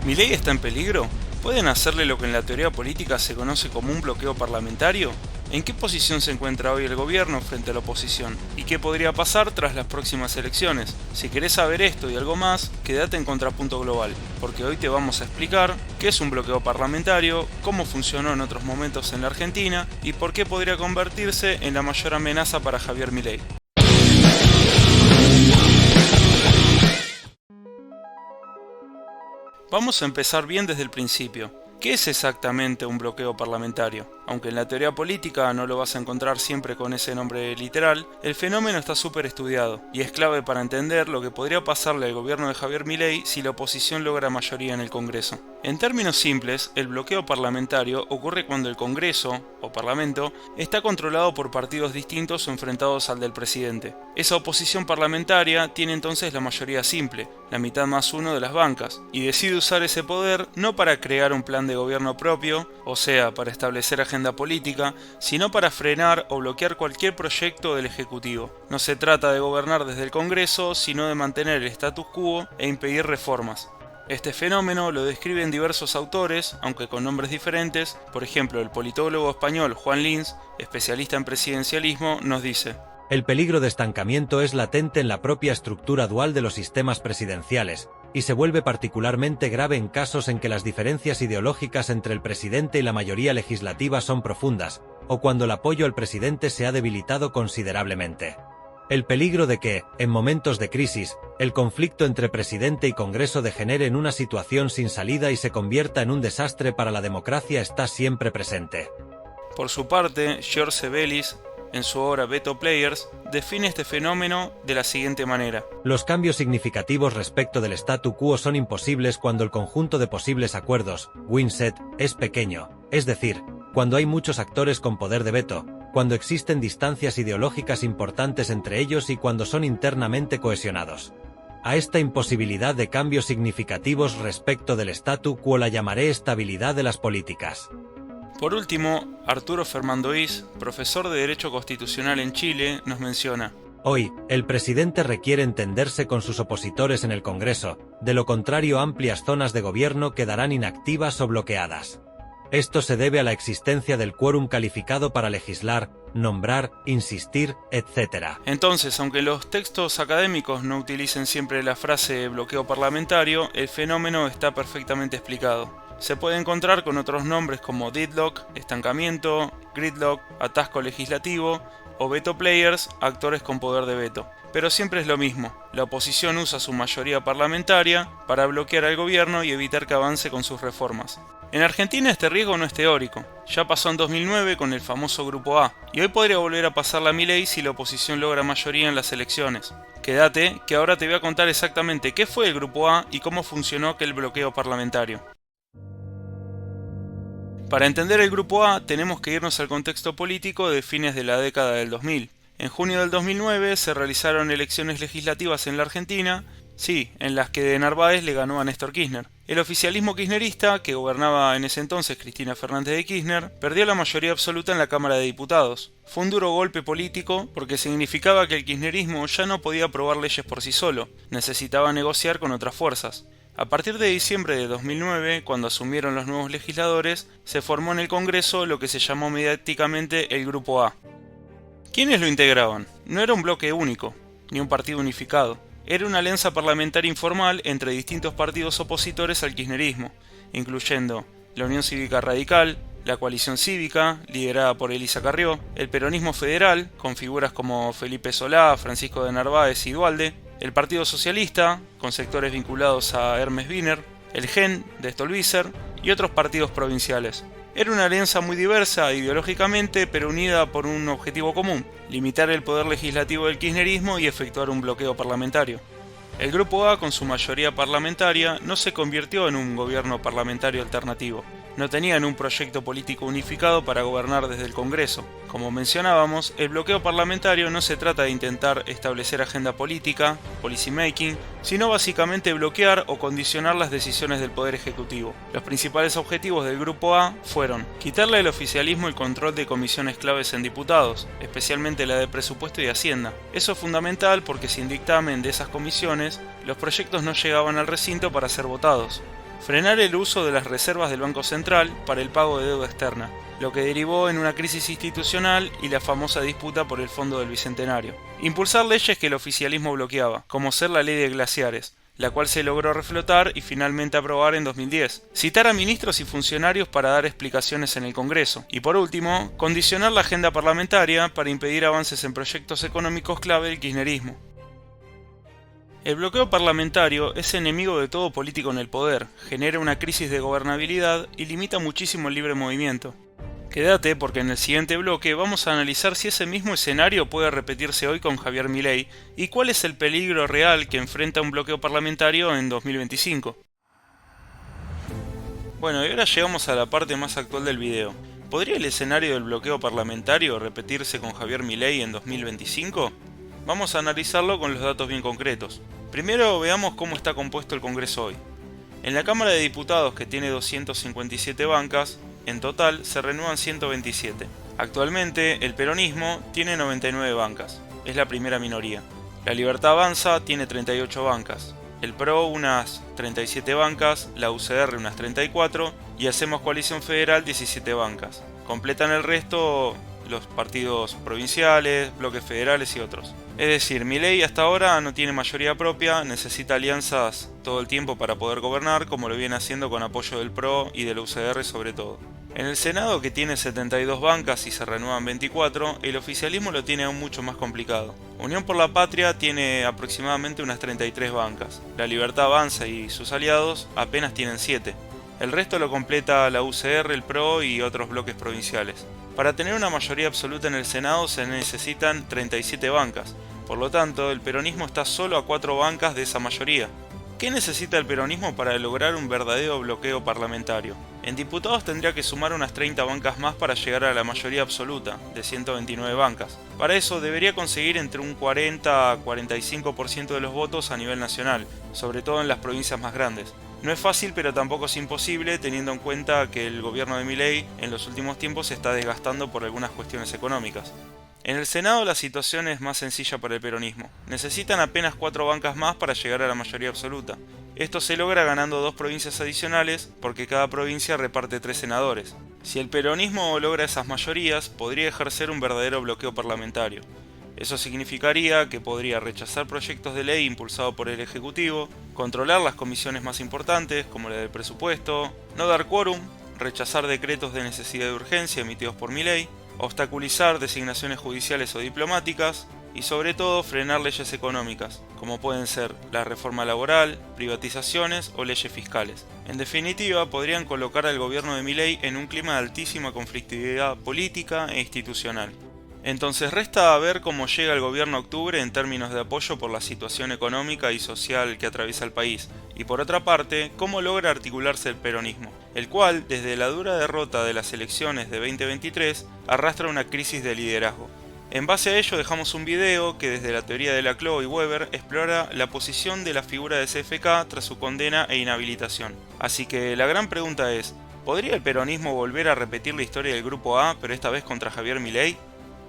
¿Milei está en peligro? ¿Pueden hacerle lo que en la teoría política se conoce como un bloqueo parlamentario? ¿En qué posición se encuentra hoy el gobierno frente a la oposición? ¿Y qué podría pasar tras las próximas elecciones? Si querés saber esto y algo más, quédate en Contrapunto Global, porque hoy te vamos a explicar qué es un bloqueo parlamentario, cómo funcionó en otros momentos en la Argentina y por qué podría convertirse en la mayor amenaza para Javier Milei. Vamos a empezar bien desde el principio. ¿Qué es exactamente un bloqueo parlamentario? Aunque en la teoría política no lo vas a encontrar siempre con ese nombre literal, el fenómeno está súper estudiado y es clave para entender lo que podría pasarle al gobierno de Javier Milei si la oposición logra mayoría en el Congreso. En términos simples, el bloqueo parlamentario ocurre cuando el Congreso, o Parlamento, está controlado por partidos distintos o enfrentados al del presidente. Esa oposición parlamentaria tiene entonces la mayoría simple, la mitad más uno de las bancas, y decide usar ese poder no para crear un plan de gobierno propio, o sea, para establecer agenda política, sino para frenar o bloquear cualquier proyecto del Ejecutivo. No se trata de gobernar desde el Congreso, sino de mantener el status quo e impedir reformas. Este fenómeno lo describen diversos autores, aunque con nombres diferentes. Por ejemplo, el politólogo español Juan Lins, especialista en presidencialismo, nos dice: el peligro de estancamiento es latente en la propia estructura dual de los sistemas presidenciales, y se vuelve particularmente grave en casos en que las diferencias ideológicas entre el presidente y la mayoría legislativa son profundas, o cuando el apoyo al presidente se ha debilitado considerablemente. El peligro de que, en momentos de crisis, el conflicto entre presidente y Congreso degenere en una situación sin salida y se convierta en un desastre para la democracia está siempre presente. Por su parte, George Sebelius, en su obra Veto Players, define este fenómeno de la siguiente manera: los cambios significativos respecto del statu quo son imposibles cuando el conjunto de posibles acuerdos, win set, es pequeño, es decir, cuando hay muchos actores con poder de veto, cuando existen distancias ideológicas importantes entre ellos y cuando son internamente cohesionados. A esta imposibilidad de cambios significativos respecto del statu quo la llamaré estabilidad de las políticas. Por último, Arturo Fernández, profesor de Derecho Constitucional en Chile, nos menciona: hoy, el presidente requiere entenderse con sus opositores en el Congreso, de lo contrario amplias zonas de gobierno quedarán inactivas o bloqueadas. Esto se debe a la existencia del quórum calificado para legislar, nombrar, insistir, etc. Entonces, aunque los textos académicos no utilicen siempre la frase bloqueo parlamentario, el fenómeno está perfectamente explicado. Se puede encontrar con otros nombres como deadlock, estancamiento, gridlock, atasco legislativo o veto players, actores con poder de veto. Pero siempre es lo mismo, la oposición usa su mayoría parlamentaria para bloquear al gobierno y evitar que avance con sus reformas. En Argentina este riesgo no es teórico, ya pasó en 2009 con el famoso Grupo A, y hoy podría volver a pasar a Milei si la oposición logra mayoría en las elecciones. Quédate, que ahora te voy a contar exactamente qué fue el Grupo A y cómo funcionó aquel bloqueo parlamentario. Para entender el Grupo A tenemos que irnos al contexto político de fines de la década del 2000. En junio del 2009 se realizaron elecciones legislativas en la Argentina, sí, en las que de Narváez le ganó a Néstor Kirchner. El oficialismo kirchnerista, que gobernaba en ese entonces Cristina Fernández de Kirchner, perdió la mayoría absoluta en la Cámara de Diputados. Fue un duro golpe político porque significaba que el kirchnerismo ya no podía aprobar leyes por sí solo, necesitaba negociar con otras fuerzas. A partir de diciembre de 2009, cuando asumieron los nuevos legisladores, se formó en el Congreso lo que se llamó mediáticamente el Grupo A. ¿Quiénes lo integraban? No era un bloque único, ni un partido unificado. Era una alianza parlamentaria informal entre distintos partidos opositores al kirchnerismo, incluyendo la Unión Cívica Radical, la Coalición Cívica, liderada por Elisa Carrió, el Peronismo Federal, con figuras como Felipe Solá, Francisco de Narváez y Duhalde, el Partido Socialista, con sectores vinculados a Hermes Wiener, el GEN de Stolbizer y otros partidos provinciales. Era una alianza muy diversa ideológicamente, pero unida por un objetivo común: limitar el poder legislativo del kirchnerismo y efectuar un bloqueo parlamentario. El Grupo A, con su mayoría parlamentaria, no se convirtió en un gobierno parlamentario alternativo. No tenían un proyecto político unificado para gobernar desde el Congreso. Como mencionábamos, el bloqueo parlamentario no se trata de intentar establecer agenda política, policymaking, sino básicamente bloquear o condicionar las decisiones del Poder Ejecutivo. Los principales objetivos del Grupo A fueron quitarle al oficialismo el control de comisiones claves en diputados, especialmente la de Presupuesto y Hacienda. Eso es fundamental porque sin dictamen de esas comisiones, los proyectos no llegaban al recinto para ser votados. frenar el uso de las reservas del Banco Central para el pago de deuda externa, lo que derivó en una crisis institucional y la famosa disputa por el Fondo del Bicentenario. Impulsar leyes que el oficialismo bloqueaba, como ser la Ley de Glaciares, la cual se logró reflotar y finalmente aprobar en 2010. Citar a ministros y funcionarios para dar explicaciones en el Congreso. Y por último, condicionar la agenda parlamentaria para impedir avances en proyectos económicos clave del kirchnerismo. El bloqueo parlamentario es enemigo de todo político en el poder, genera una crisis de gobernabilidad y limita muchísimo el libre movimiento. Quédate porque en el siguiente bloque vamos a analizar si ese mismo escenario puede repetirse hoy con Javier Milei y cuál es el peligro real que enfrenta un bloqueo parlamentario en 2025. Bueno, y ahora llegamos a la parte más actual del video. ¿Podría el escenario del bloqueo parlamentario repetirse con Javier Milei en 2025? Vamos a analizarlo con los datos bien concretos. Primero veamos cómo está compuesto el Congreso hoy. En la Cámara de Diputados, que tiene 257 bancas, en total se renuevan 127. Actualmente el peronismo tiene 99 bancas, es la primera minoría. La Libertad Avanza tiene 38 bancas, el PRO unas 37 bancas, la UCR unas 34 y Hacemos Coalición Federal 17 bancas. Completan el resto los partidos provinciales, bloques federales y otros. Es decir, Milei hasta ahora no tiene mayoría propia, necesita alianzas todo el tiempo para poder gobernar, como lo viene haciendo con apoyo del PRO y de la UCR sobre todo. En el Senado, que tiene 72 bancas y se renuevan 24, el oficialismo lo tiene aún mucho más complicado. Unión por la Patria tiene aproximadamente unas 33 bancas. La Libertad Avanza y sus aliados apenas tienen 7. El resto lo completa la UCR, el PRO y otros bloques provinciales. Para tener una mayoría absoluta en el Senado se necesitan 37 bancas. Por lo tanto, el peronismo está solo a 4 bancas de esa mayoría. ¿Qué necesita el peronismo para lograr un verdadero bloqueo parlamentario? En diputados tendría que sumar unas 30 bancas más para llegar a la mayoría absoluta, de 129 bancas. Para eso debería conseguir entre un 40 a 45% de los votos a nivel nacional, sobre todo en las provincias más grandes. No es fácil, pero tampoco es imposible, teniendo en cuenta que el gobierno de Milei en los últimos tiempos se está desgastando por algunas cuestiones económicas. En el Senado la situación es más sencilla para el peronismo. Necesitan apenas 4 bancas más para llegar a la mayoría absoluta. Esto se logra ganando 2 provincias adicionales, porque cada provincia reparte 3 senadores. Si el peronismo logra esas mayorías, podría ejercer un verdadero bloqueo parlamentario. Eso significaría que podría rechazar proyectos de ley impulsados por el Ejecutivo, controlar las comisiones más importantes, como la del presupuesto, no dar quórum, rechazar decretos de necesidad de urgencia emitidos por Milei, obstaculizar designaciones judiciales o diplomáticas y sobre todo frenar leyes económicas, como pueden ser la reforma laboral, privatizaciones o leyes fiscales. En definitiva, podrían colocar al gobierno de Milei en un clima de altísima conflictividad política e institucional. Entonces resta ver cómo llega el gobierno a octubre en términos de apoyo por la situación económica y social que atraviesa el país, y por otra parte, cómo logra articularse el peronismo, el cual, desde la dura derrota de las elecciones de 2023, arrastra una crisis de liderazgo. En base a ello dejamos un video que desde la teoría de Laclau y Weber explora la posición de la figura de CFK tras su condena e inhabilitación. Así que la gran pregunta es, ¿podría el peronismo volver a repetir la historia del Grupo A, pero esta vez contra Javier Milei?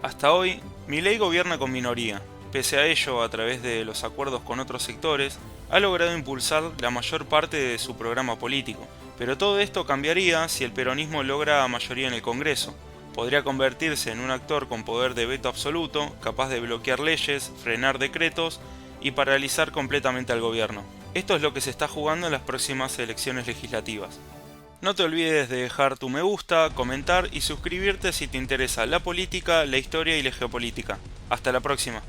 Hasta hoy, Milei gobierna con minoría. Pese a ello, a través de los acuerdos con otros sectores, ha logrado impulsar la mayor parte de su programa político. Pero todo esto cambiaría si el peronismo logra mayoría en el Congreso. Podría convertirse en un actor con poder de veto absoluto, capaz de bloquear leyes, frenar decretos y paralizar completamente al gobierno. Esto es lo que se está jugando en las próximas elecciones legislativas. No te olvides de dejar tu me gusta, comentar y suscribirte si te interesa la política, la historia y la geopolítica. Hasta la próxima.